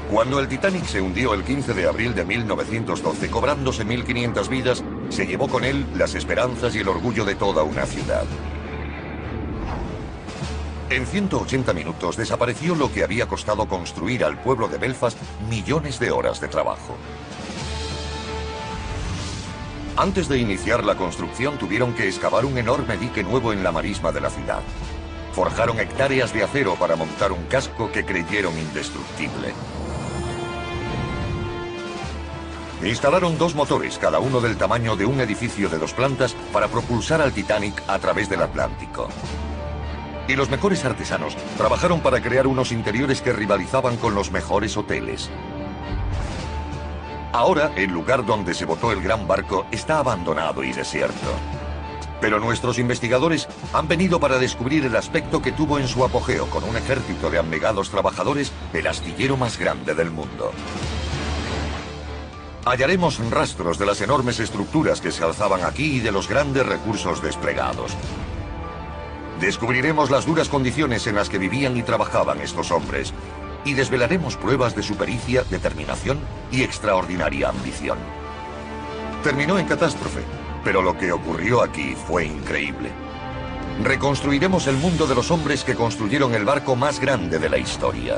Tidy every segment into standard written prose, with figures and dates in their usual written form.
Cuando el Titanic se hundió el 15 de abril de 1912, cobrándose 1.500 vidas, se llevó con él las esperanzas y el orgullo de toda una ciudad. En 180 minutos desapareció lo que había costado construir al pueblo de Belfast millones de horas de trabajo. Antes de iniciar la construcción tuvieron que excavar un enorme dique nuevo en la marisma de la ciudad. Forjaron hectáreas de acero para montar un casco que creyeron indestructible. Instalaron 2 motores, cada uno del tamaño de un edificio de 2 plantas, para propulsar al Titanic a través del Atlántico. Y los mejores artesanos trabajaron para crear unos interiores que rivalizaban con los mejores hoteles. Ahora, el lugar donde se botó el gran barco está abandonado y desierto. Pero nuestros investigadores han venido para descubrir el aspecto que tuvo en su apogeo, con un ejército de abnegados trabajadores, el astillero más grande del mundo. Hallaremos rastros de las enormes estructuras que se alzaban aquí y de los grandes recursos desplegados. Descubriremos las duras condiciones en las que vivían y trabajaban estos hombres, y desvelaremos pruebas de su pericia, determinación y extraordinaria ambición. Terminó en catástrofe, pero lo que ocurrió aquí fue increíble. Reconstruiremos el mundo de los hombres que construyeron el barco más grande de la historia.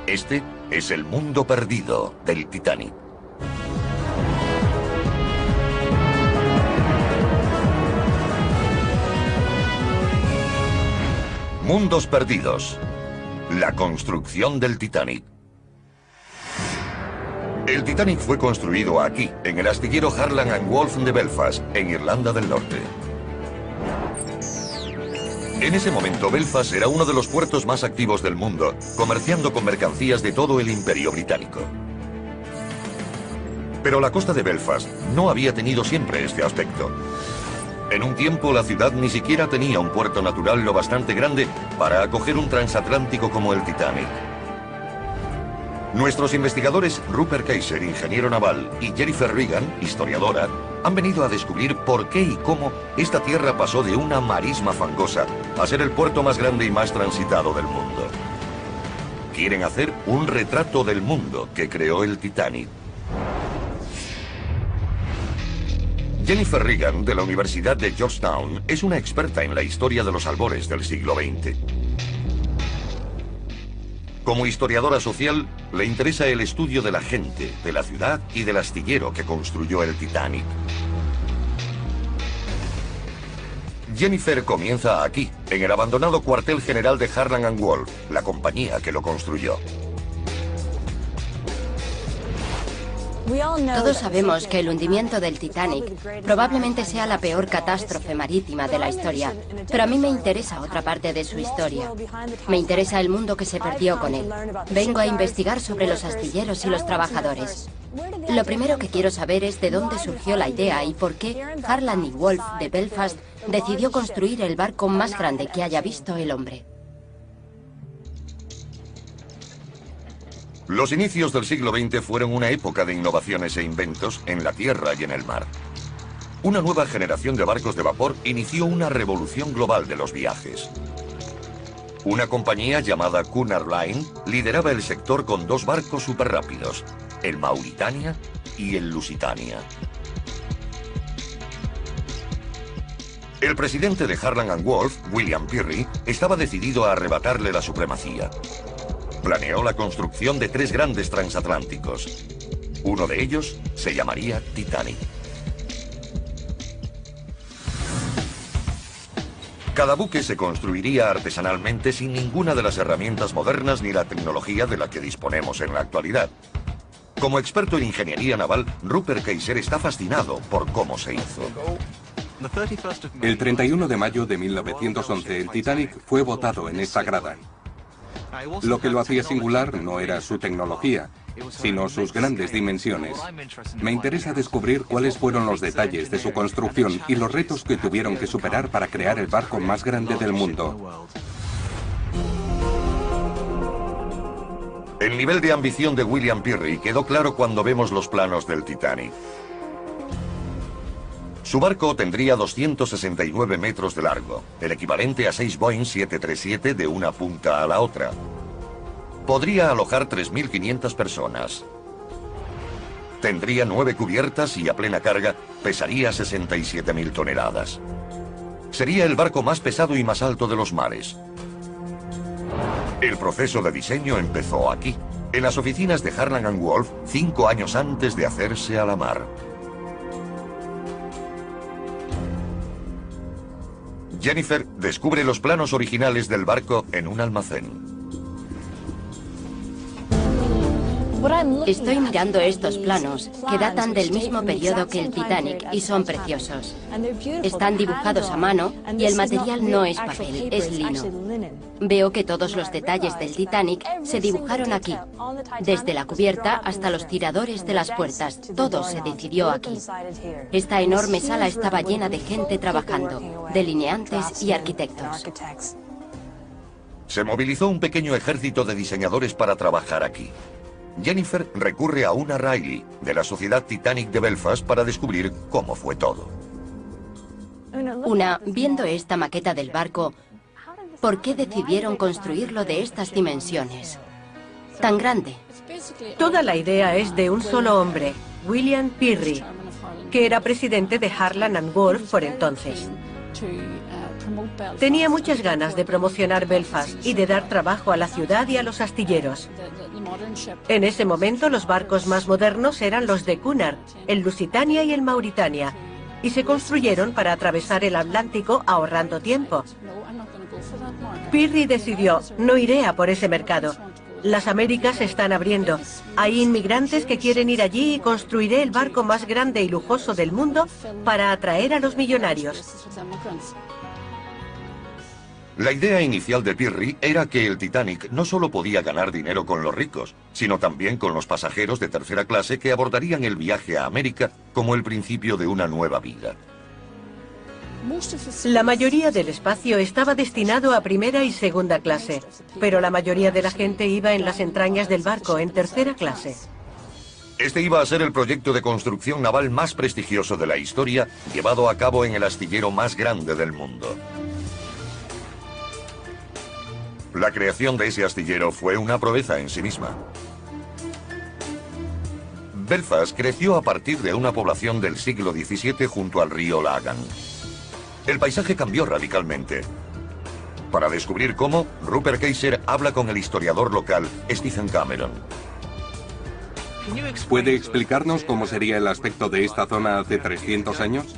Este es el mundo perdido del Titanic. Mundos perdidos. La construcción del Titanic. El Titanic fue construido aquí, en el astillero Harland and Wolff de Belfast, en Irlanda del Norte. En ese momento, Belfast era uno de los puertos más activos del mundo, comerciando con mercancías de todo el Imperio Británico. Pero la costa de Belfast no había tenido siempre este aspecto. En un tiempo, la ciudad ni siquiera tenía un puerto natural lo bastante grande para acoger un transatlántico como el Titanic. Nuestros investigadores Rupert Kaiser, ingeniero naval, y Jennifer Regan, historiadora, han venido a descubrir por qué y cómo esta tierra pasó de una marisma fangosa a ser el puerto más grande y más transitado del mundo. Quieren hacer un retrato del mundo que creó el Titanic. Jennifer Regan, de la Universidad de Georgetown, es una experta en la historia de los albores del siglo XX. Como historiadora social, le interesa el estudio de la gente, de la ciudad y del astillero que construyó el Titanic. Jennifer comienza aquí, en el abandonado cuartel general de Harland and Wolff, la compañía que lo construyó. Todos sabemos que el hundimiento del Titanic probablemente sea la peor catástrofe marítima de la historia, pero a mí me interesa otra parte de su historia. Me interesa el mundo que se perdió con él. Vengo a investigar sobre los astilleros y los trabajadores. Lo primero que quiero saber es de dónde surgió la idea y por qué Harland y Wolff de Belfast decidió construir el barco más grande que haya visto el hombre. Los inicios del siglo XX fueron una época de innovaciones e inventos en la tierra y en el mar. Una nueva generación de barcos de vapor inició una revolución global de los viajes. Una compañía llamada Cunard Line lideraba el sector con 2 barcos superrápidos, el Mauritania y el Lusitania. El presidente de Harland and Wolff, William Peary, estaba decidido a arrebatarle la supremacía. Planeó la construcción de 3 grandes transatlánticos. Uno de ellos se llamaría Titanic. Cada buque se construiría artesanalmente sin ninguna de las herramientas modernas ni la tecnología de la que disponemos en la actualidad. Como experto en ingeniería naval, Rupert Kaiser está fascinado por cómo se hizo. El 31 de mayo de 1911, el Titanic fue botado en esta grada. Lo que lo hacía singular no era su tecnología, sino sus grandes dimensiones. Me interesa descubrir cuáles fueron los detalles de su construcción y los retos que tuvieron que superar para crear el barco más grande del mundo. El nivel de ambición de William Peary quedó claro cuando vemos los planos del Titanic. Su barco tendría 269 metros de largo, el equivalente a 6 Boeing 737 de una punta a la otra. Podría alojar 3.500 personas. Tendría 9 cubiertas y a plena carga pesaría 67.000 toneladas. Sería el barco más pesado y más alto de los mares. El proceso de diseño empezó aquí, en las oficinas de Harland & Wolff, 5 años antes de hacerse a la mar. Jennifer descubre los planos originales del barco en un almacén. Estoy mirando estos planos, que datan del mismo periodo que el Titanic, y son preciosos. Están dibujados a mano y el material no es papel, es lino. Veo que todos los detalles del Titanic se dibujaron aquí. Desde la cubierta hasta los tiradores de las puertas, todo se decidió aquí. Esta enorme sala estaba llena de gente trabajando, delineantes y arquitectos. Se movilizó un pequeño ejército de diseñadores para trabajar aquí. Jennifer recurre a una Riley, de la Sociedad Titanic de Belfast, para descubrir cómo fue todo. Viendo esta maqueta del barco, ¿por qué decidieron construirlo de estas dimensiones? Tan grande. Toda la idea es de un solo hombre, William Pirrie, que era presidente de Harland & Wolff por entonces. Tenía muchas ganas de promocionar Belfast y de dar trabajo a la ciudad y a los astilleros. En ese momento los barcos más modernos eran los de Cunard, el Lusitania y el Mauritania, y se construyeron para atravesar el Atlántico ahorrando tiempo. Pirrie decidió, no iré a por ese mercado. Las Américas se están abriendo. Hay inmigrantes que quieren ir allí y construiré el barco más grande y lujoso del mundo para atraer a los millonarios. La idea inicial de Pirrie era que el Titanic no solo podía ganar dinero con los ricos, sino también con los pasajeros de tercera clase que abordarían el viaje a América como el principio de una nueva vida. La mayoría del espacio estaba destinado a primera y segunda clase, pero la mayoría de la gente iba en las entrañas del barco, en tercera clase. Este iba a ser el proyecto de construcción naval más prestigioso de la historia, llevado a cabo en el astillero más grande del mundo. La creación de ese astillero fue una proeza en sí misma. Belfast creció a partir de una población del siglo XVII junto al río Lagan. El paisaje cambió radicalmente. Para descubrir cómo, Rupert Kayser habla con el historiador local, Stephen Cameron. ¿Puede explicarnos cómo sería el aspecto de esta zona hace 300 años?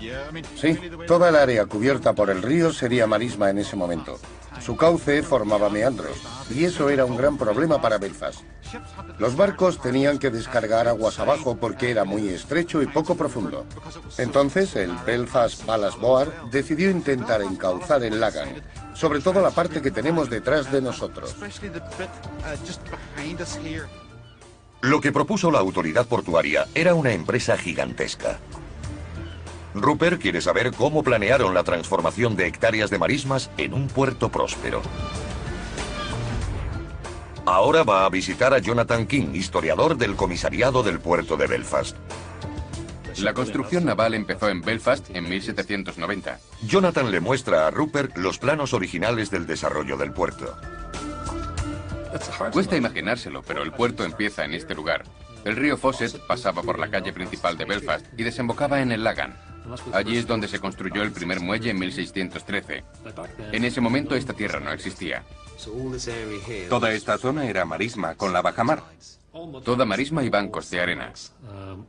Sí, toda el área cubierta por el río sería marisma en ese momento. Su cauce formaba meandros, y eso era un gran problema para Belfast. Los barcos tenían que descargar aguas abajo porque era muy estrecho y poco profundo. Entonces, el Belfast Ballast Board decidió intentar encauzar el Lagan, sobre todo la parte que tenemos detrás de nosotros. Lo que propuso la autoridad portuaria era una empresa gigantesca. Rupert quiere saber cómo planearon la transformación de hectáreas de marismas en un puerto próspero. Ahora va a visitar a Jonathan King, historiador del comisariado del puerto de Belfast. La construcción naval empezó en Belfast en 1790. Jonathan le muestra a Rupert los planos originales del desarrollo del puerto. Cuesta imaginárselo, pero el puerto empieza en este lugar. El río Fawcett pasaba por la calle principal de Belfast y desembocaba en el Lagan. Allí es donde se construyó el primer muelle en 1613. En ese momento esta tierra no existía. Toda esta zona era marisma, con la bajamar. Toda marisma y bancos de arena.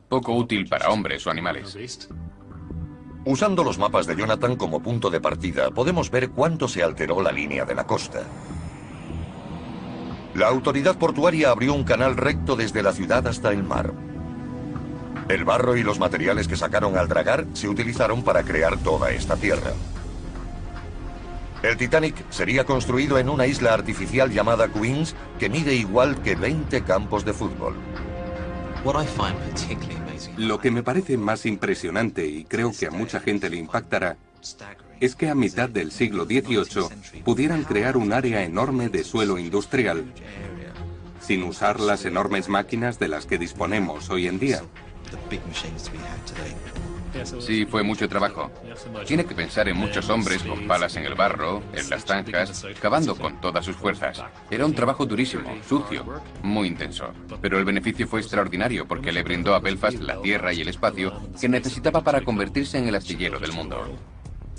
Poco útil para hombres o animales. Usando los mapas de Jonathan como punto de partida, podemos ver cuánto se alteró la línea de la costa. La autoridad portuaria abrió un canal recto desde la ciudad hasta el mar. El barro y los materiales que sacaron al dragar se utilizaron para crear toda esta tierra. El Titanic sería construido en una isla artificial llamada Queens, que mide igual que 20 campos de fútbol. Lo que me parece más impresionante, y creo que a mucha gente le impactará, es que a mitad del siglo XVIII pudieran crear un área enorme de suelo industrial, sin usar las enormes máquinas de las que disponemos hoy en día. Sí, fue mucho trabajo. Tiene que pensar en muchos hombres con palas en el barro, en las zanjas, cavando con todas sus fuerzas. Era un trabajo durísimo, sucio, muy intenso. Pero el beneficio fue extraordinario porque le brindó a Belfast la tierra y el espacio que necesitaba para convertirse en el astillero del mundo.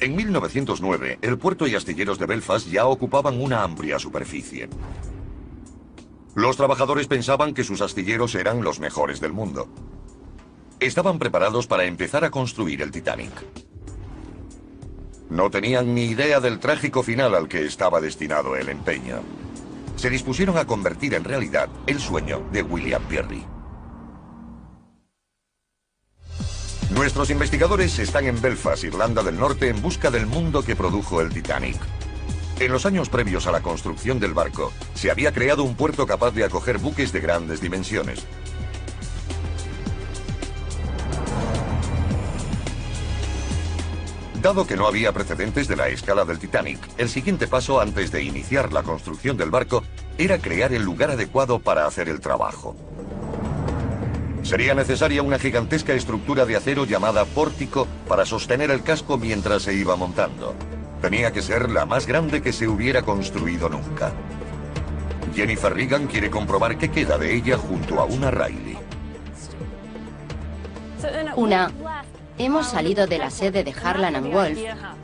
En 1909, el puerto y astilleros de Belfast ya ocupaban una amplia superficie. Los trabajadores pensaban que sus astilleros eran los mejores del mundo. Estaban preparados para empezar a construir el Titanic. No tenían ni idea del trágico final al que estaba destinado el empeño. Se dispusieron a convertir en realidad el sueño de William Peary. Nuestros investigadores están en Belfast, Irlanda del Norte, en busca del mundo que produjo el Titanic. En los años previos a la construcción del barco, se había creado un puerto capaz de acoger buques de grandes dimensiones. Dado que no había precedentes de la escala del Titanic, el siguiente paso antes de iniciar la construcción del barco era crear el lugar adecuado para hacer el trabajo. Sería necesaria una gigantesca estructura de acero llamada pórtico para sostener el casco mientras se iba montando. Tenía que ser la más grande que se hubiera construido nunca. Jennifer Regan quiere comprobar qué queda de ella junto a una Riley. Hemos salido de la sede de Harland & Wolff,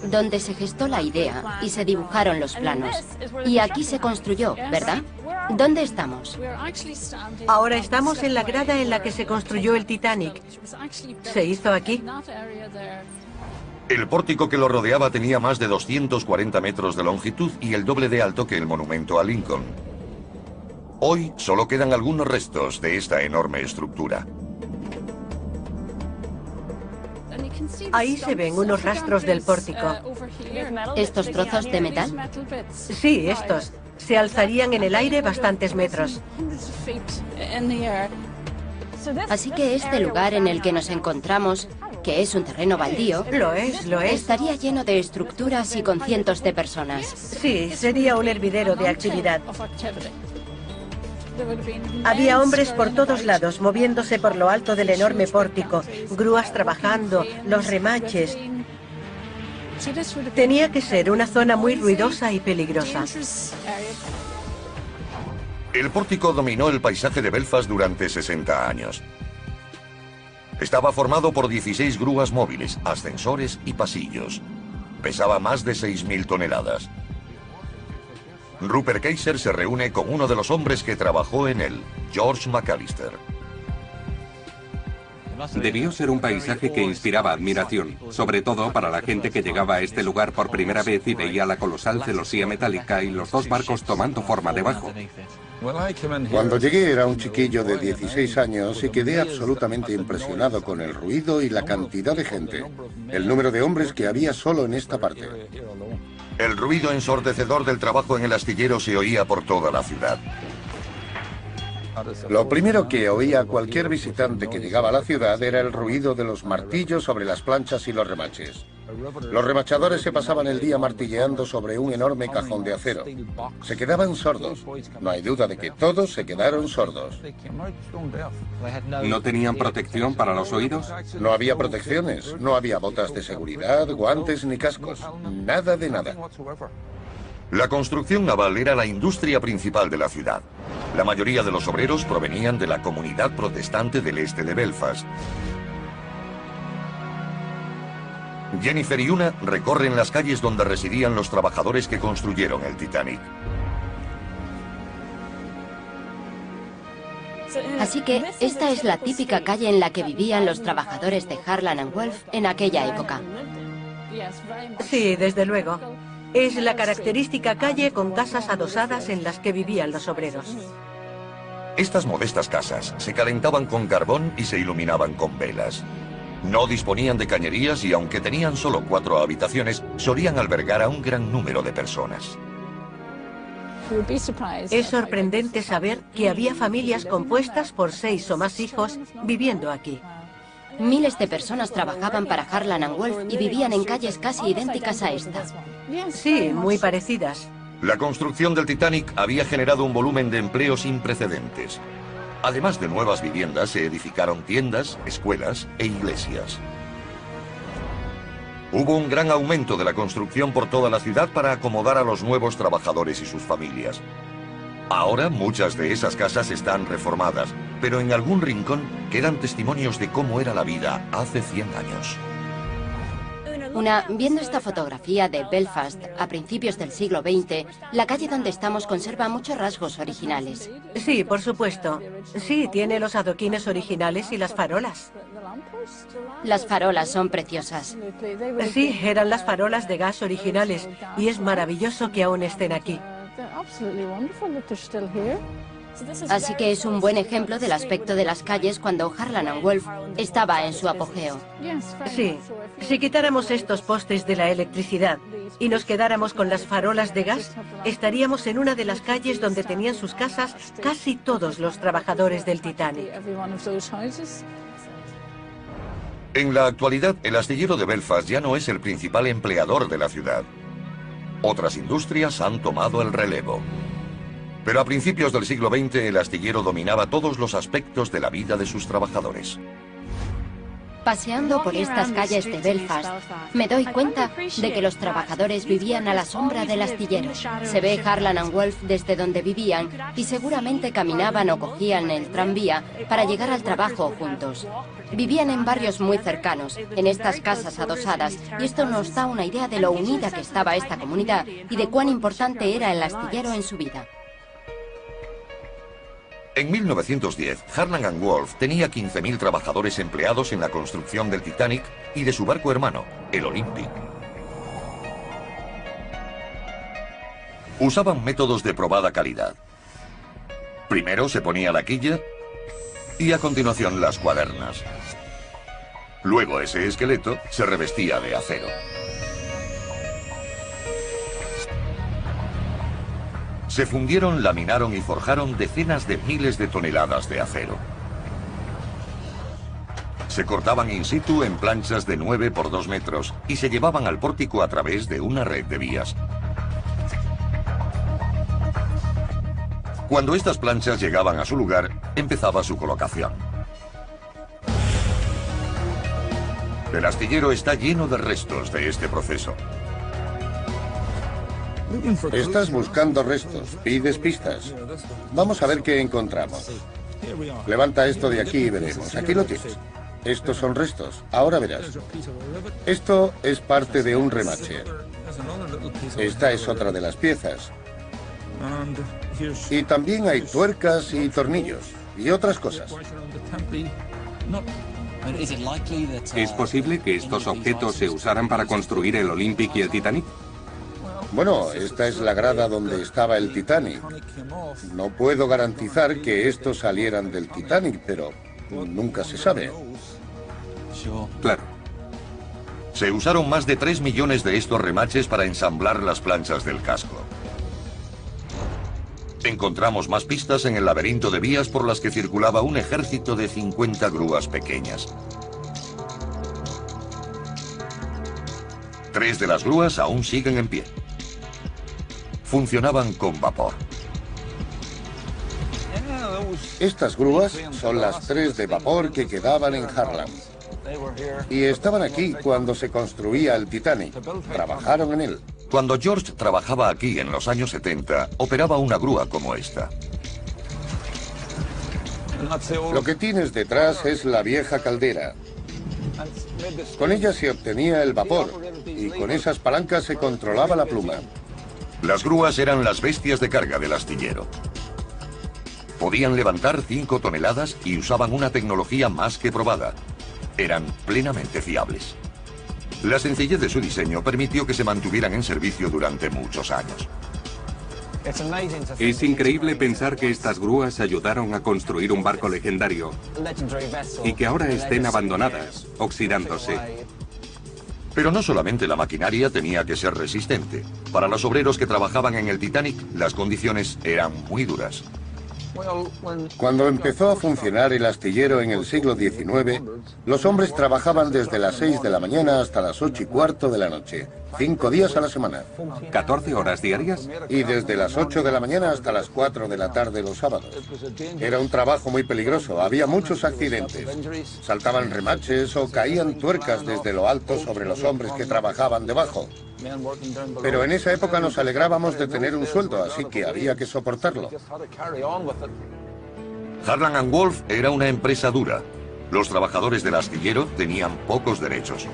donde se gestó la idea y se dibujaron los planos. Y aquí se construyó, ¿verdad? ¿Dónde estamos? Ahora estamos en la grada en la que se construyó el Titanic. Se hizo aquí. El pórtico que lo rodeaba tenía más de 240 metros de longitud y el doble de alto que el monumento a Lincoln. Hoy solo quedan algunos restos de esta enorme estructura. Ahí se ven unos rastros del pórtico. ¿Estos trozos de metal? Sí, estos. Se alzarían en el aire bastantes metros. Así que este lugar en el que nos encontramos, que es un terreno baldío, Lo es. estaría lleno de estructuras y con cientos de personas. Sí, sería un hervidero de actividad. Había hombres por todos lados, moviéndose por lo alto del enorme pórtico, grúas trabajando, los remaches. Tenía que ser una zona muy ruidosa y peligrosa. El pórtico dominó el paisaje de Belfast durante 60 años. Estaba formado por 16 grúas móviles, ascensores y pasillos. Pesaba más de 6.000 toneladas. Rupert Kaiser se reúne con uno de los hombres que trabajó en él, George McAllister. Debió ser un paisaje que inspiraba admiración, sobre todo para la gente que llegaba a este lugar por primera vez y veía la colosal celosía metálica y los dos barcos tomando forma debajo. Cuando llegué era un chiquillo de 16 años y quedé absolutamente impresionado con el ruido y la cantidad de gente, el número de hombres que había solo en esta parte. El ruido ensordecedor del trabajo en el astillero se oía por toda la ciudad. Lo primero que oía cualquier visitante que llegaba a la ciudad era el ruido de los martillos sobre las planchas y los remaches. Los remachadores se pasaban el día martilleando sobre un enorme cajón de acero. Se quedaban sordos. No hay duda de que todos se quedaron sordos. ¿No tenían protección para los oídos? No había protecciones, no había botas de seguridad, guantes ni cascos. Nada de nada. La construcción naval era la industria principal de la ciudad. La mayoría de los obreros provenían de la comunidad protestante del este de Belfast. Jennifer y Una recorren las calles donde residían los trabajadores que construyeron el Titanic. Así que esta es la típica calle en la que vivían los trabajadores de Harland & Wolff en aquella época. Sí, desde luego. Es la característica calle con casas adosadas en las que vivían los obreros. Estas modestas casas se calentaban con carbón y se iluminaban con velas. No disponían de cañerías y aunque tenían solo 4 habitaciones, solían albergar a un gran número de personas. Es sorprendente saber que había familias compuestas por 6 o más hijos viviendo aquí. Miles de personas trabajaban para Harland & Wolff y vivían en calles casi idénticas a esta. Sí, muy parecidas. La construcción del Titanic había generado un volumen de empleo sin precedentes. Además de nuevas viviendas, se edificaron tiendas, escuelas e iglesias. Hubo un gran aumento de la construcción por toda la ciudad para acomodar a los nuevos trabajadores y sus familias. Ahora muchas de esas casas están reformadas, pero en algún rincón quedan testimonios de cómo era la vida hace 100 años. Viendo esta fotografía de Belfast a principios del siglo XX, la calle donde estamos conserva muchos rasgos originales. Sí, por supuesto. Sí, tiene los adoquines originales y las farolas. Las farolas son preciosas. Sí, eran las farolas de gas originales y es maravilloso que aún estén aquí. Así que es un buen ejemplo del aspecto de las calles cuando Harland & Wolff estaba en su apogeo. Sí, si quitáramos estos postes de la electricidad y nos quedáramos con las farolas de gas, estaríamos en una de las calles donde tenían sus casas casi todos los trabajadores del Titanic. En la actualidad, el astillero de Belfast ya no es el principal empleador de la ciudad. Otras industrias han tomado el relevo. Pero a principios del siglo XX el astillero dominaba todos los aspectos de la vida de sus trabajadores. Paseando por estas calles de Belfast, me doy cuenta de que los trabajadores vivían a la sombra del astillero. Se ve Harland & Wolff desde donde vivían y seguramente caminaban o cogían el tranvía para llegar al trabajo juntos. Vivían en barrios muy cercanos, en estas casas adosadas, y esto nos da una idea de lo unida que estaba esta comunidad y de cuán importante era el astillero en su vida. En 1910, Harland & Wolff tenía 15.000 trabajadores empleados en la construcción del Titanic y de su barco hermano, el Olympic. Usaban métodos de probada calidad. Primero se ponía la quilla y a continuación las cuadernas. Luego ese esqueleto se revestía de acero. Se fundieron, laminaron y forjaron decenas de miles de toneladas de acero. Se cortaban in situ en planchas de 9 por 2 metros y se llevaban al pórtico a través de una red de vías. Cuando estas planchas llegaban a su lugar, empezaba su colocación. El astillero está lleno de restos de este proceso. Estás buscando restos, pides pistas. Vamos a ver qué encontramos. Levanta esto de aquí y veremos. Aquí lo tienes. Estos son restos. Ahora verás. Esto es parte de un remache. Esta es otra de las piezas. Y también hay tuercas y tornillos y otras cosas. ¿Es posible que estos objetos se usaran para construir el Olympic y el Titanic? Bueno, esta es la grada donde estaba el Titanic. No puedo garantizar que estos salieran del Titanic, pero nunca se sabe. Claro. Se usaron más de 3 millones de estos remaches para ensamblar las planchas del casco. Encontramos más pistas en el laberinto de vías por las que circulaba un ejército de 50 grúas pequeñas. 3 de las grúas aún siguen en pie. Funcionaban con vapor. Estas grúas son las 3 de vapor que quedaban en Harland. Y estaban aquí cuando se construía el Titanic. Trabajaron en él. Cuando George trabajaba aquí en los años 70, operaba una grúa como esta. Lo que tienes detrás es la vieja caldera. Con ella se obtenía el vapor y con esas palancas se controlaba la pluma. Las grúas eran las bestias de carga del astillero. Podían levantar 5 toneladas y usaban una tecnología más que probada. Eran plenamente fiables. La sencillez de su diseño permitió que se mantuvieran en servicio durante muchos años. Es increíble pensar que estas grúas ayudaron a construir un barco legendario y que ahora estén abandonadas, oxidándose. Pero no solamente la maquinaria tenía que ser resistente. Para los obreros que trabajaban en el Titanic, las condiciones eran muy duras. Cuando empezó a funcionar el astillero en el siglo XIX, los hombres trabajaban desde las 6 de la mañana hasta las 8:15 de la noche. 5 días a la semana. 14 horas diarias. Y desde las 8 de la mañana hasta las 4 de la tarde los sábados. Era un trabajo muy peligroso, había muchos accidentes. Saltaban remaches o caían tuercas desde lo alto sobre los hombres que trabajaban debajo. Pero en esa época nos alegrábamos de tener un sueldo, así que había que soportarlo. Harland & Wolff era una empresa dura. Los trabajadores del astillero tenían pocos derechos.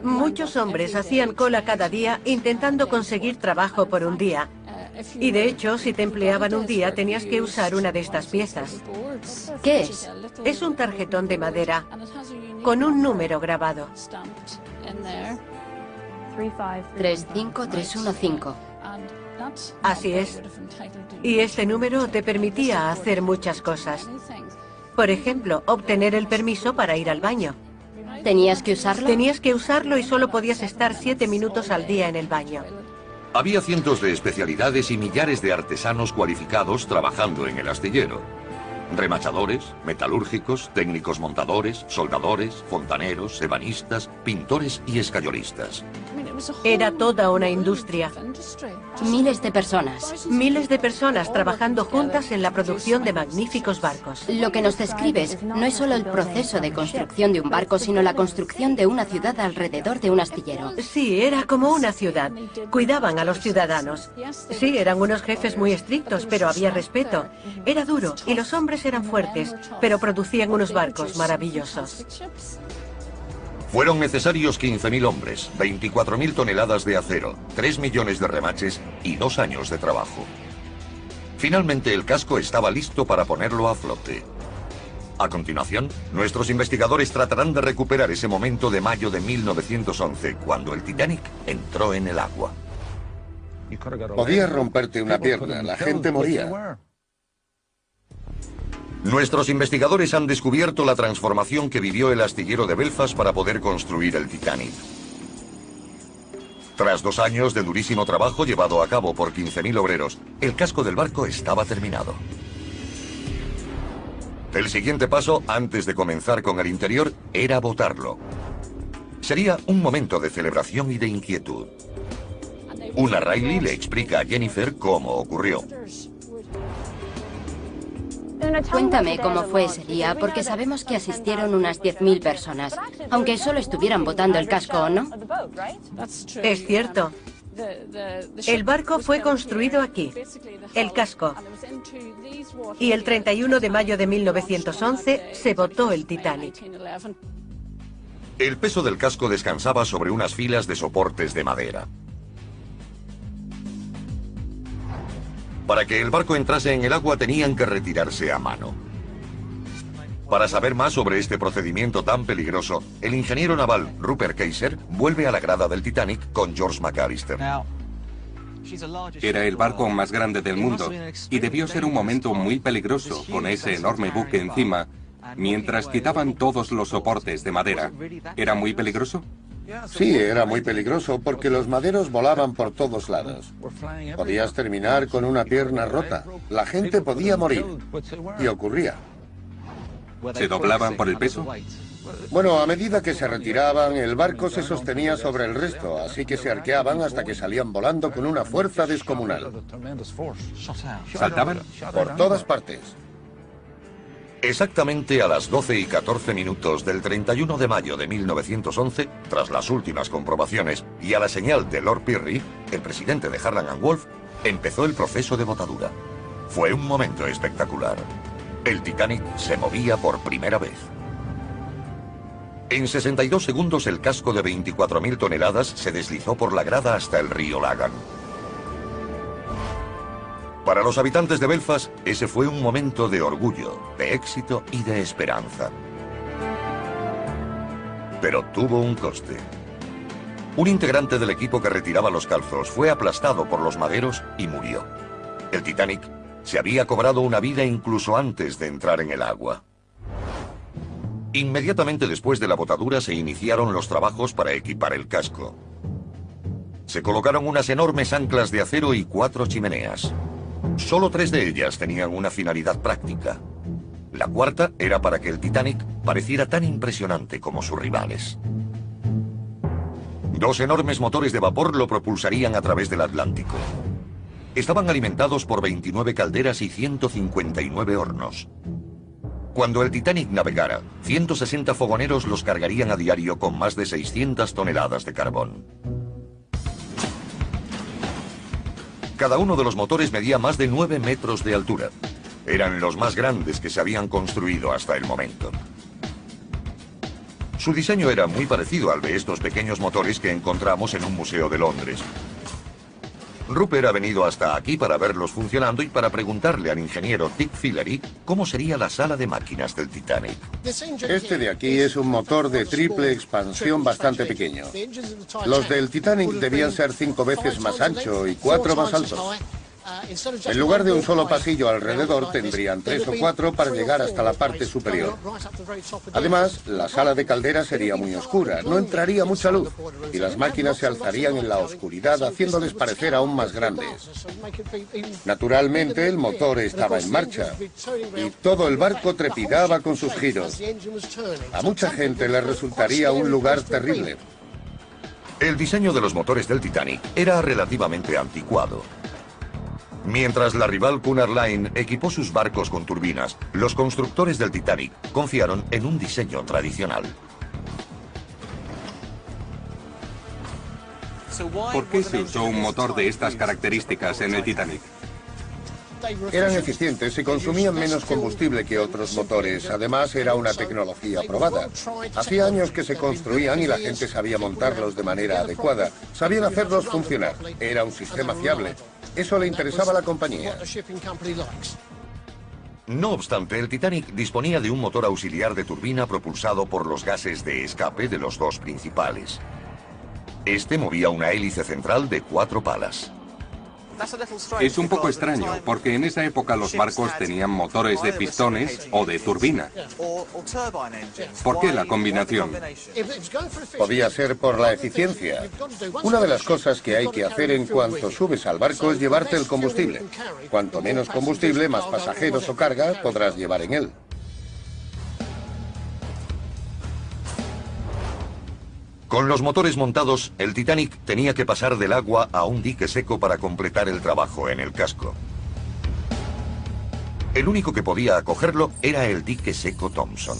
Muchos hombres hacían cola cada día intentando conseguir trabajo por un día. Y de hecho, si te empleaban un día, tenías que usar una de estas piezas. ¿Qué es? Es un tarjetón de madera con un número grabado. 35315. Así es. Y este número te permitía hacer muchas cosas. Por ejemplo, obtener el permiso para ir al baño. ¿Tenías que usarlo? Tenías que usarlo y solo podías estar 7 minutos al día en el baño. Había cientos de especialidades y millares de artesanos cualificados trabajando en el astillero. Remachadores, metalúrgicos, técnicos montadores, soldadores, fontaneros, ebanistas, pintores y escayolistas. Era toda una industria. Miles de personas. Miles de personas trabajando juntas en la producción de magníficos barcos. Lo que nos describes no es solo el proceso de construcción de un barco, sino la construcción de una ciudad alrededor de un astillero. Sí, era como una ciudad. Cuidaban a los ciudadanos. Sí, eran unos jefes muy estrictos, pero había respeto. Era duro y los hombres eran fuertes, pero producían unos barcos maravillosos. Fueron necesarios 15.000 hombres, 24.000 toneladas de acero, 3 millones de remaches y 2 años de trabajo. Finalmente el casco estaba listo para ponerlo a flote. A continuación, nuestros investigadores tratarán de recuperar ese momento de mayo de 1911, cuando el Titanic entró en el agua. Podías romperte una pierna, la gente moría. Nuestros investigadores han descubierto la transformación que vivió el astillero de Belfast para poder construir el Titanic. Tras 2 años de durísimo trabajo llevado a cabo por 15.000 obreros, el casco del barco estaba terminado. El siguiente paso, antes de comenzar con el interior, era botarlo. Sería un momento de celebración y de inquietud. Una Riley le explica a Jennifer cómo ocurrió. Cuéntame cómo fue ese día, porque sabemos que asistieron unas 10.000 personas, aunque solo estuvieran botando el casco, ¿o no? Es cierto. El barco fue construido aquí, el casco. Y el 31 de mayo de 1911 se botó el Titanic. El peso del casco descansaba sobre unas filas de soportes de madera. Para que el barco entrase en el agua tenían que retirarse a mano. Para saber más sobre este procedimiento tan peligroso, el ingeniero naval Rupert Kaiser vuelve a la grada del Titanic con George McAllister. Era el barco más grande del mundo y debió ser un momento muy peligroso con ese enorme buque encima, mientras quitaban todos los soportes de madera. ¿Era muy peligroso? Sí, era muy peligroso porque los maderos volaban por todos lados. Podías terminar con una pierna rota. La gente podía morir. Y ocurría. ¿Se doblaban por el peso? Bueno, a medida que se retiraban, el barco se sostenía sobre el resto, así que se arqueaban hasta que salían volando con una fuerza descomunal. ¿Saltaban? Por todas partes. Exactamente a las 12:14 del 31 de mayo de 1911, tras las últimas comprobaciones y a la señal de Lord Pirrie, el presidente de Harland & Wolff, empezó el proceso de botadura. Fue un momento espectacular. El Titanic se movía por primera vez. En 62 segundos el casco de 24.000 toneladas se deslizó por la grada hasta el río Lagan. Para los habitantes de Belfast, ese fue un momento de orgullo, de éxito y de esperanza. Pero tuvo un coste. Un integrante del equipo que retiraba los calzos fue aplastado por los maderos y murió. El Titanic se había cobrado una vida incluso antes de entrar en el agua. Inmediatamente después de la botadura se iniciaron los trabajos para equipar el casco. Se colocaron unas enormes anclas de acero y 4 chimeneas. Solo 3 de ellas tenían una finalidad práctica. La cuarta era para que el Titanic pareciera tan impresionante como sus rivales. Dos enormes motores de vapor lo propulsarían a través del Atlántico. Estaban alimentados por 29 calderas y 159 hornos. Cuando el Titanic navegara, 160 fogoneros los cargarían a diario con más de 600 toneladas de carbón. Cada uno de los motores medía más de 9 metros de altura. Eran los más grandes que se habían construido hasta el momento. Su diseño era muy parecido al de estos pequeños motores que encontramos en un museo de Londres. Rupert ha venido hasta aquí para verlos funcionando y para preguntarle al ingeniero Dick Fillery cómo sería la sala de máquinas del Titanic. Este de aquí es un motor de triple expansión bastante pequeño. Los del Titanic debían ser 5 veces más ancho y 4 más altos. En lugar de un solo pasillo alrededor, tendrían 3 o 4 para llegar hasta la parte superior. Además, la sala de caldera sería muy oscura, no entraría mucha luz, y las máquinas se alzarían en la oscuridad, haciéndoles parecer aún más grandes. Naturalmente, el motor estaba en marcha, y todo el barco trepidaba con sus giros. A mucha gente le resultaría un lugar terrible. El diseño de los motores del Titanic era relativamente anticuado. Mientras la rival Cunard Line equipó sus barcos con turbinas, los constructores del Titanic confiaron en un diseño tradicional. ¿Por qué se usó un motor de estas características en el Titanic? Eran eficientes y consumían menos combustible que otros motores. Además, era una tecnología probada. Hacía años que se construían y la gente sabía montarlos de manera adecuada. Sabían hacerlos funcionar. Era un sistema fiable. Eso le interesaba a la compañía. No obstante, el Titanic disponía de un motor auxiliar de turbina propulsado por los gases de escape de los dos principales. Este movía una hélice central de 4 palas. Es un poco extraño, porque en esa época los barcos tenían motores de pistones o de turbina. ¿Por qué la combinación? Podía ser por la eficiencia. Una de las cosas que hay que hacer en cuanto subes al barco es llevarte el combustible. Cuanto menos combustible, más pasajeros o carga podrás llevar en él. Con los motores montados, el Titanic tenía que pasar del agua a un dique seco para completar el trabajo en el casco. El único que podía acogerlo era el dique seco Thompson.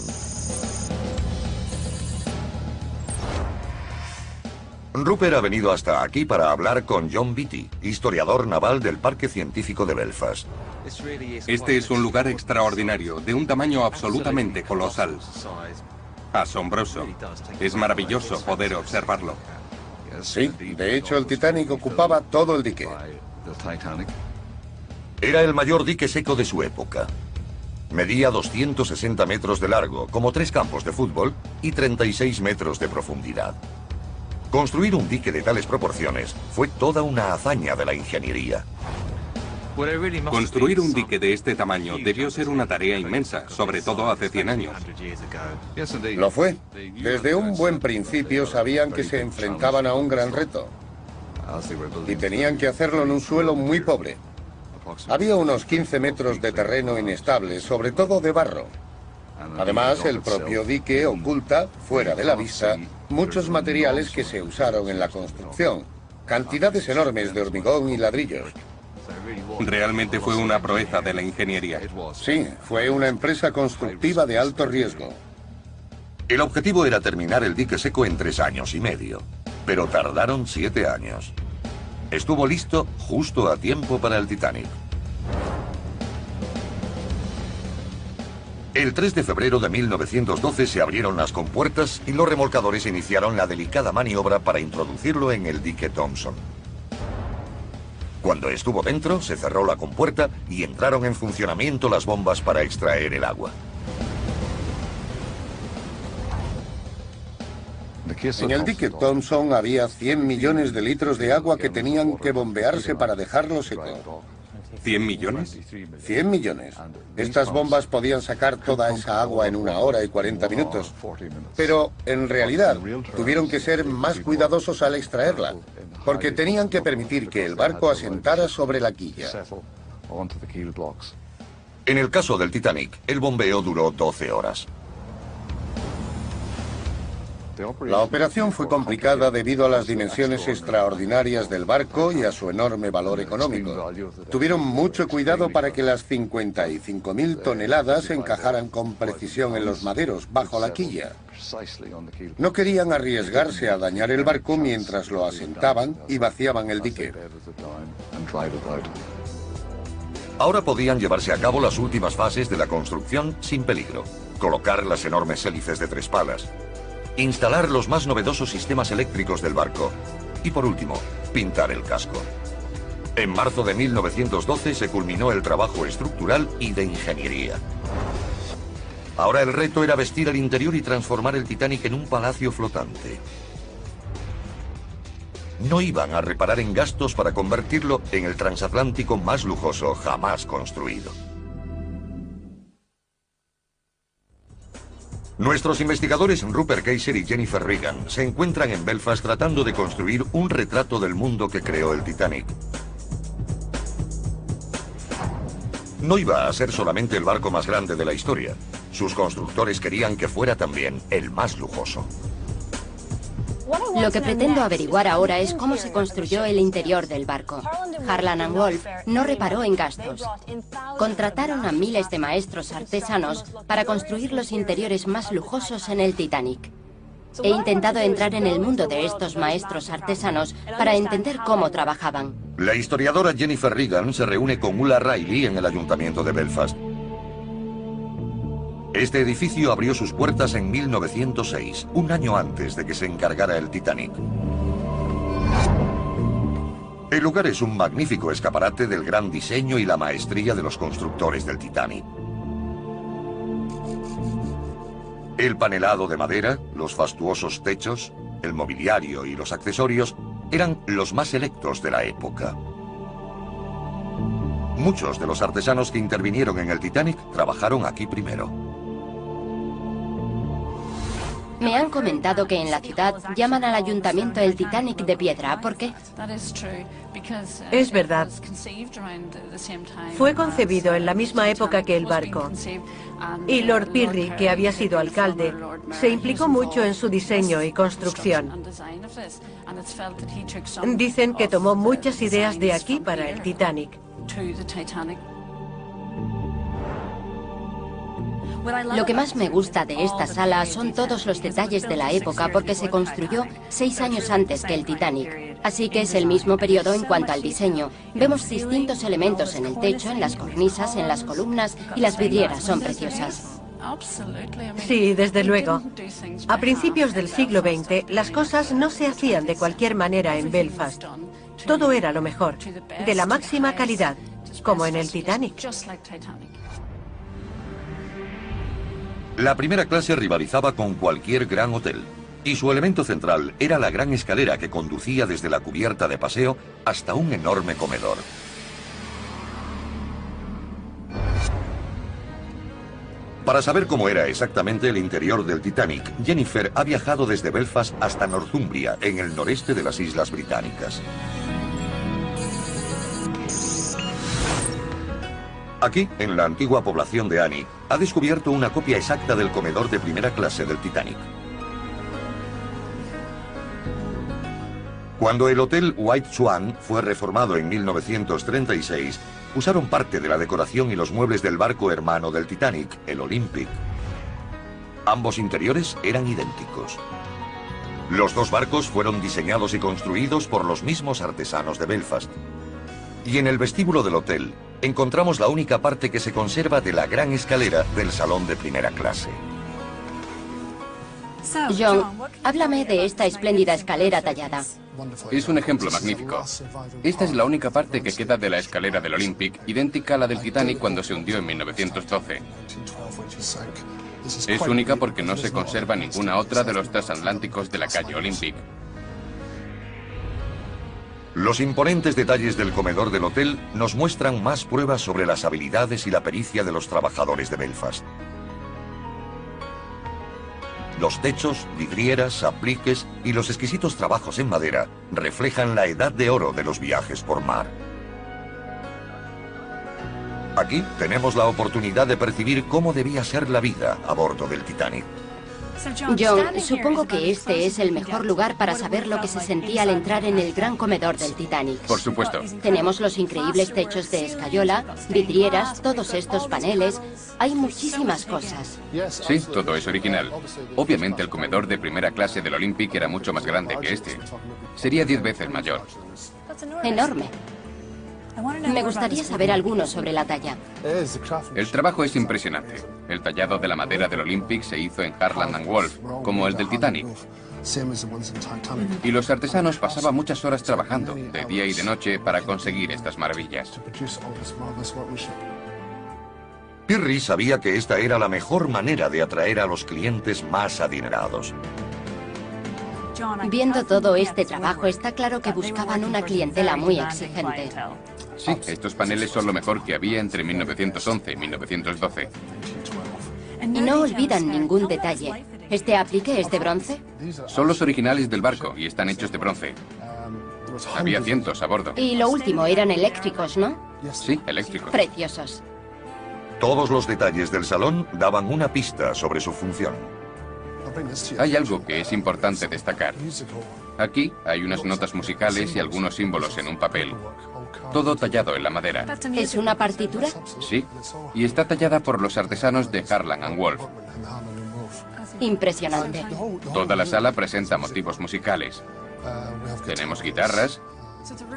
Rupert ha venido hasta aquí para hablar con John Beattie, historiador naval del Parque Científico de Belfast. Este es un lugar extraordinario, de un tamaño absolutamente colosal. Asombroso. Es maravilloso poder observarlo. Sí, de hecho el Titanic ocupaba todo el dique. Era el mayor dique seco de su época. Medía 260 metros de largo, como 3 campos de fútbol, y 36 metros de profundidad. Construir un dique de tales proporciones fue toda una hazaña de la ingeniería. Construir un dique de este tamaño debió ser una tarea inmensa, sobre todo hace 100 años. Lo fue. Desde un buen principio sabían que se enfrentaban a un gran reto. Y tenían que hacerlo en un suelo muy pobre. Había unos 15 metros de terreno inestable, sobre todo de barro. Además, el propio dique oculta, fuera de la vista, muchos materiales que se usaron en la construcción. Cantidades enormes de hormigón y ladrillos. Realmente fue una proeza de la ingeniería. Sí, fue una empresa constructiva de alto riesgo. El objetivo era terminar el dique seco en 3 años y medio, pero tardaron 7 años. Estuvo listo justo a tiempo para el Titanic. El 3 de febrero de 1912 se abrieron las compuertas y los remolcadores iniciaron la delicada maniobra para introducirlo en el dique Thompson. Cuando estuvo dentro, se cerró la compuerta y entraron en funcionamiento las bombas para extraer el agua. En el dique Thompson había 100 millones de litros de agua que tenían que bombearse para dejarlo seco. ¿100 millones? 100 millones. Estas bombas podían sacar toda esa agua en 1 hora y 40 minutos. Pero, en realidad, tuvieron que ser más cuidadosos al extraerla, porque tenían que permitir que el barco asentara sobre la quilla. En el caso del Titanic, el bombeo duró 12 horas. La operación fue complicada debido a las dimensiones extraordinarias del barco y a su enorme valor económico. Tuvieron mucho cuidado para que las 55.000 toneladas encajaran con precisión en los maderos, bajo la quilla. No querían arriesgarse a dañar el barco mientras lo asentaban y vaciaban el dique. Ahora podían llevarse a cabo las últimas fases de la construcción sin peligro. Colocar las enormes hélices de 3 palas, instalar los más novedosos sistemas eléctricos del barco y, por último, pintar el casco. En marzo de 1912 se culminó el trabajo estructural y de ingeniería. Ahora el reto era vestir el interior y transformar el Titanic en un palacio flotante. No iban a reparar en gastos para convertirlo en el transatlántico más lujoso jamás construido. Nuestros investigadores Rupert Kayser y Jennifer Regan se encuentran en Belfast tratando de construir un retrato del mundo que creó el Titanic. No iba a ser solamente el barco más grande de la historia. Sus constructores querían que fuera también el más lujoso. Lo que pretendo averiguar ahora es cómo se construyó el interior del barco. Harland & Wolff no reparó en gastos. Contrataron a miles de maestros artesanos para construir los interiores más lujosos en el Titanic. He intentado entrar en el mundo de estos maestros artesanos para entender cómo trabajaban. La historiadora Jennifer Regan se reúne con Ulla Riley en el ayuntamiento de Belfast. Este edificio abrió sus puertas en 1906, un año antes de que se encargara el Titanic. El lugar es un magnífico escaparate del gran diseño y la maestría de los constructores del Titanic. El panelado de madera, los fastuosos techos, el mobiliario y los accesorios eran los más selectos de la época. Muchos de los artesanos que intervinieron en el Titanic trabajaron aquí primero. Me han comentado que en la ciudad llaman al ayuntamiento el Titanic de piedra. ¿Por qué? Es verdad. Fue concebido en la misma época que el barco. Y Lord Pirrie, que había sido alcalde, se implicó mucho en su diseño y construcción. Dicen que tomó muchas ideas de aquí para el Titanic. Lo que más me gusta de esta sala son todos los detalles de la época porque se construyó 6 años antes que el Titanic. Así que es el mismo periodo en cuanto al diseño. Vemos distintos elementos en el techo, en las cornisas, en las columnas y las vidrieras son preciosas. Sí, desde luego. A principios del siglo XX, las cosas no se hacían de cualquier manera en Belfast. Todo era lo mejor, de la máxima calidad, como en el Titanic. La primera clase rivalizaba con cualquier gran hotel, y su elemento central era la gran escalera que conducía desde la cubierta de paseo hasta un enorme comedor. Para saber cómo era exactamente el interior del Titanic, Jennifer ha viajado desde Belfast hasta Northumbria, en el noreste de las Islas Británicas. Aquí, en la antigua población de Annie, ha descubierto una copia exacta del comedor de primera clase del Titanic. Cuando el Hotel White Swan fue reformado en 1936, usaron parte de la decoración y los muebles del barco hermano del Titanic, el Olympic. Ambos interiores eran idénticos. Los dos barcos fueron diseñados y construidos por los mismos artesanos de Belfast. Y en el vestíbulo del hotel encontramos la única parte que se conserva de la gran escalera del salón de primera clase. John, háblame de esta espléndida escalera tallada. Es un ejemplo magnífico. Esta es la única parte que queda de la escalera del Olympic, idéntica a la del Titanic cuando se hundió en 1912. Es única porque no se conserva ninguna otra de los transatlánticos de la calle Olympic. Los imponentes detalles del comedor del hotel nos muestran más pruebas sobre las habilidades y la pericia de los trabajadores de Belfast. Los techos, vidrieras, apliques y los exquisitos trabajos en madera reflejan la edad de oro de los viajes por mar. Aquí tenemos la oportunidad de percibir cómo debía ser la vida a bordo del Titanic. John, supongo que este es el mejor lugar para saber lo que se sentía al entrar en el gran comedor del Titanic. Por supuesto. Tenemos los increíbles techos de escayola, vidrieras, todos estos paneles. Hay muchísimas cosas. Sí, todo es original. Obviamente el comedor de primera clase del Olympic era mucho más grande que este. Sería 10 veces mayor. Enorme. Me gustaría saber algo sobre la talla. El trabajo es impresionante. El tallado de la madera del Olympic se hizo en Harland and Wolff, como el del Titanic. Y los artesanos pasaban muchas horas trabajando, de día y de noche, para conseguir estas maravillas. Pirri sabía que esta era la mejor manera de atraer a los clientes más adinerados. Viendo todo este trabajo, está claro que buscaban una clientela muy exigente. Sí, estos paneles son lo mejor que había entre 1911 y 1912. Y no olvidan ningún detalle. ¿Este aplique es de bronce? Son los originales del barco y están hechos de bronce. Había cientos a bordo. Y lo último, eran eléctricos, ¿no? Sí, eléctricos. Preciosos. Todos los detalles del salón daban una pista sobre su función. Hay algo que es importante destacar. Aquí hay unas notas musicales y algunos símbolos en un papel. Todo tallado en la madera. ¿Es una partitura? Sí, y está tallada por los artesanos de Harland and Wolff. Impresionante. Toda la sala presenta motivos musicales. Tenemos guitarras.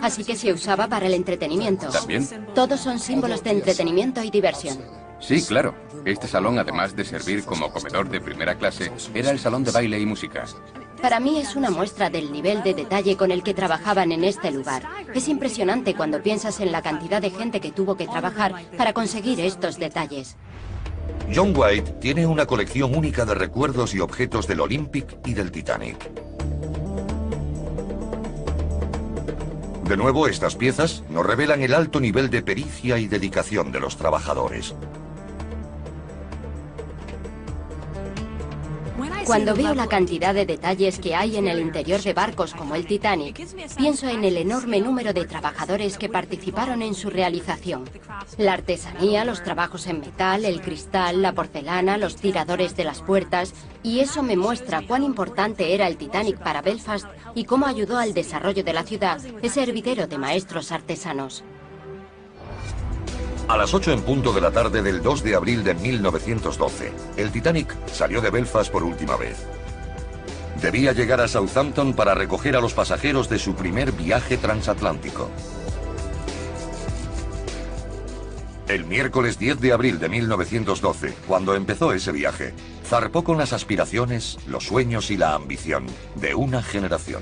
Así que se usaba para el entretenimiento. También. Todos son símbolos de entretenimiento y diversión. Sí, claro. Este salón, además de servir como comedor de primera clase, era el salón de baile y música. Para mí es una muestra del nivel de detalle con el que trabajaban en este lugar. Es impresionante cuando piensas en la cantidad de gente que tuvo que trabajar para conseguir estos detalles. John White tiene una colección única de recuerdos y objetos del Olympic y del Titanic. De nuevo, estas piezas nos revelan el alto nivel de pericia y dedicación de los trabajadores. Cuando veo la cantidad de detalles que hay en el interior de barcos como el Titanic, pienso en el enorme número de trabajadores que participaron en su realización. La artesanía, los trabajos en metal, el cristal, la porcelana, los tiradores de las puertas, y eso me muestra cuán importante era el Titanic para Belfast y cómo ayudó al desarrollo de la ciudad ese hervidero de maestros artesanos. A las 8 en punto de la tarde del 2 de abril de 1912, el Titanic salió de Belfast por última vez. Debía llegar a Southampton para recoger a los pasajeros de su primer viaje transatlántico. El miércoles 10 de abril de 1912, cuando empezó ese viaje, zarpó con las aspiraciones, los sueños y la ambición de una generación.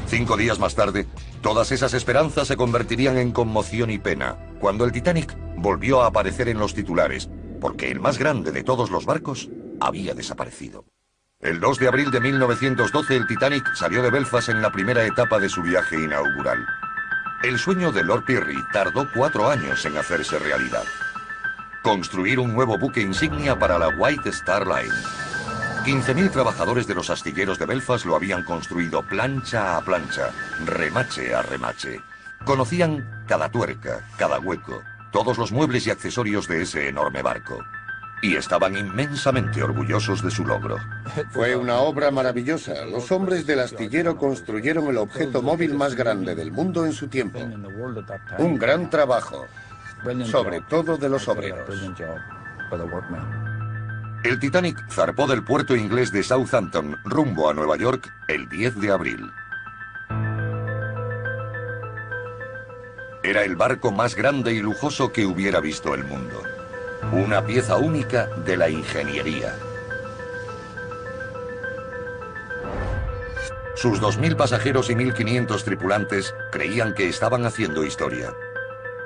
5 días más tarde, todas esas esperanzas se convertirían en conmoción y pena, cuando el Titanic volvió a aparecer en los titulares, porque el más grande de todos los barcos había desaparecido. El 2 de abril de 1912, el Titanic salió de Belfast en la primera etapa de su viaje inaugural. El sueño de Lord Pirrie tardó 4 años en hacerse realidad. Construir un nuevo buque insignia para la White Star Line. 15.000 trabajadores de los astilleros de Belfast lo habían construido plancha a plancha, remache a remache. Conocían cada tuerca, cada hueco, todos los muebles y accesorios de ese enorme barco. Y estaban inmensamente orgullosos de su logro. Fue una obra maravillosa. Los hombres del astillero construyeron el objeto móvil más grande del mundo en su tiempo. Un gran trabajo, sobre todo de los obreros. El Titanic zarpó del puerto inglés de Southampton rumbo a Nueva York el 10 de abril. Era el barco más grande y lujoso que hubiera visto el mundo. Una pieza única de la ingeniería. Sus 2.000 pasajeros y 1.500 tripulantes creían que estaban haciendo historia.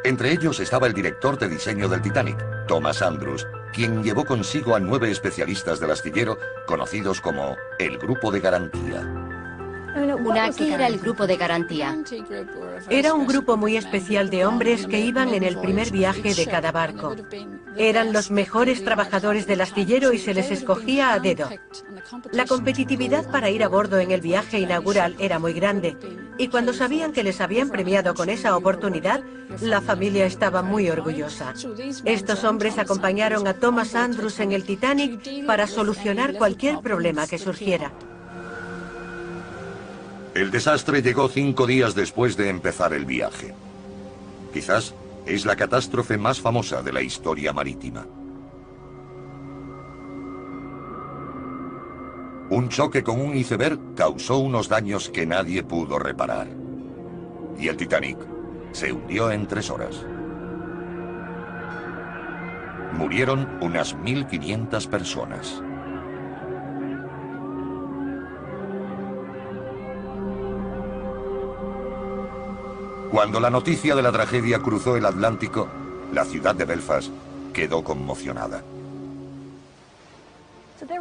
Entre ellos estaba el director de diseño del Titanic, Thomas Andrews, quien llevó consigo a 9 especialistas del astillero, conocidos como el Grupo de Garantía. ¿Qué era el grupo de garantía? Era un grupo muy especial de hombres que iban en el primer viaje de cada barco. Eran los mejores trabajadores del astillero y se les escogía a dedo. La competitividad para ir a bordo en el viaje inaugural era muy grande, y cuando sabían que les habían premiado con esa oportunidad, la familia estaba muy orgullosa. Estos hombres acompañaron a Thomas Andrews en el Titanic para solucionar cualquier problema que surgiera. El desastre llegó 5 días después de empezar el viaje. Quizás es la catástrofe más famosa de la historia marítima. Un choque con un iceberg causó unos daños que nadie pudo reparar. Y el Titanic se hundió en 3 horas. Murieron unas 1.500 personas. Cuando la noticia de la tragedia cruzó el Atlántico, la ciudad de Belfast quedó conmocionada.